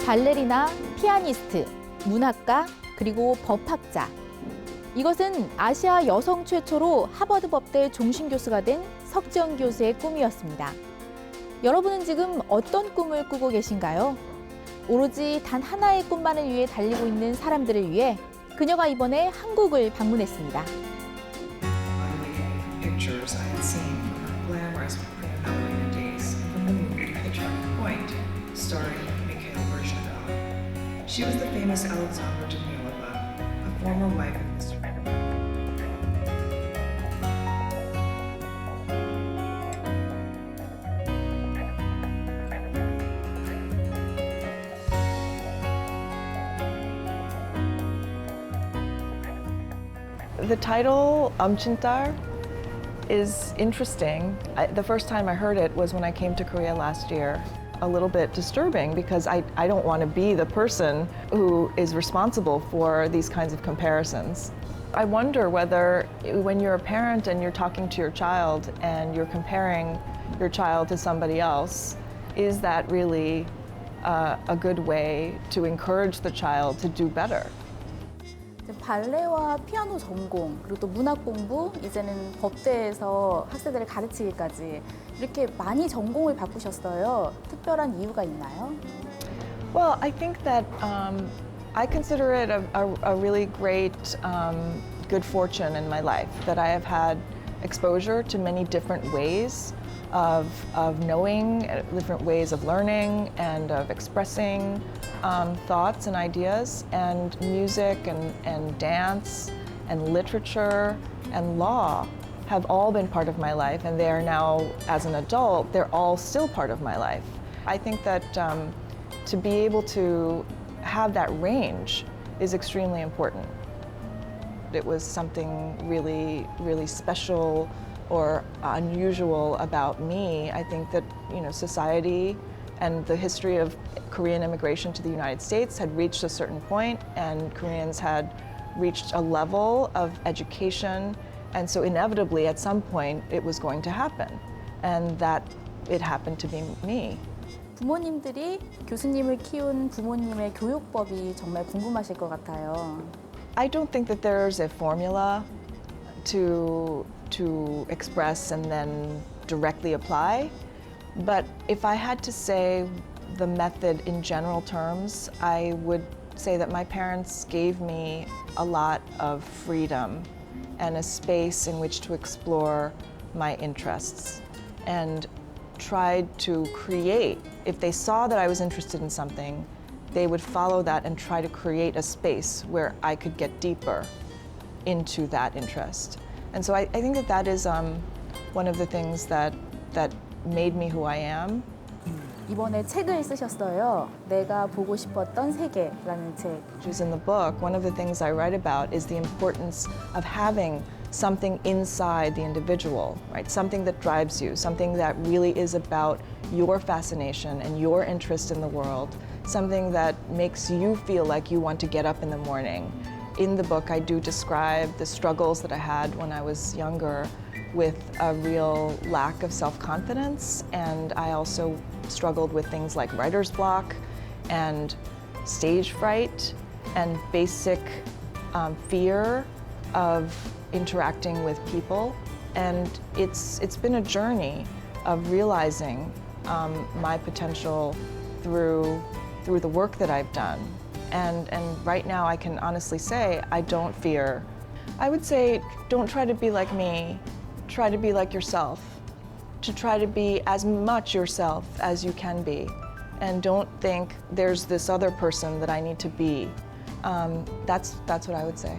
발레리나, 피아니스트, 문학가, 그리고 법학자. 이것은 아시아 여성 최초로 하버드법대 종신교수가 된 석지영 교수의 꿈이었습니다. 여러분은 지금 어떤 꿈을 꾸고 계신가요? 오로지 단 하나의 꿈만을 위해 달리고 있는 사람들을 위해 그녀가 이번에 한국을 방문했습니다. Pictures I had seen from her glamorous pre-ballerina days from the movie The Turning Point, starring Mikhail Baryshnikov. She was the famous Alexandra Danilova, a former wife of Mr. The title, Amchintar, is interesting. The first time I heard it was when I came to Korea last year. A little bit disturbing because I don't want to be the person who is responsible for these kinds of comparisons. I wonder whether when you're a parent and you're talking to your child and you're comparing your child to somebody else, is that really a good way to encourage the child to do better? 발레와 피아노 전공, 그리고 또 문학 공부, 이제는 법대에서 학생들을 가르치기까지 이렇게 많이 전공을 바꾸셨어요. 특별한 이유가 있나요? Well, I think that I consider it a really great good fortune in my life that I have had exposure to many different ways of knowing, different ways of learning and of expressing thoughts and ideas, and music and dance and literature and law have all been part of my life, and they are now, as an adult, they're all still part of my life. I think that to be able to have that range is extremely important. It was something really, really special or unusual about me. I think that, society and the history of Korean immigration to the United States had reached a certain point, and Koreans had reached a level of education, and so inevitably at some point it was going to happen, and that it happened to be me. 부모님들이 교수님을 키운 부모님의 교육법이 정말 궁금하실 것 같아요. I don't think that there's a formula to express and then directly apply. But if I had to say the method in general terms, I would say that my parents gave me a lot of freedom and a space in which to explore my interests and tried to create. If they saw that I was interested in something, they would follow that and try to create a space where I could get deeper into that interest. And so I think that is one of the things that made me who I am. 이번에 책을 쓰셨어요. 내가 보고 싶었던 세계라는 책. Which is in the book. One of the things I write about is the importance of having something inside the individual, right? Something that drives you, something that really is about your fascination and your interest in the world, something that makes you feel like you want to get up in the morning. In the book, I do describe the struggles that I had when I was younger with a real lack of self-confidence, and I also struggled with things like writer's block and stage fright and basic fear of interacting with people. And it's been a journey of realizing my potential through the work that I've done. And right now I can honestly say I don't fear. I would say don't try to be like me, try to be like yourself. To try to be as much yourself as you can be. And don't think there's this other person that I need to be. That's what I would say.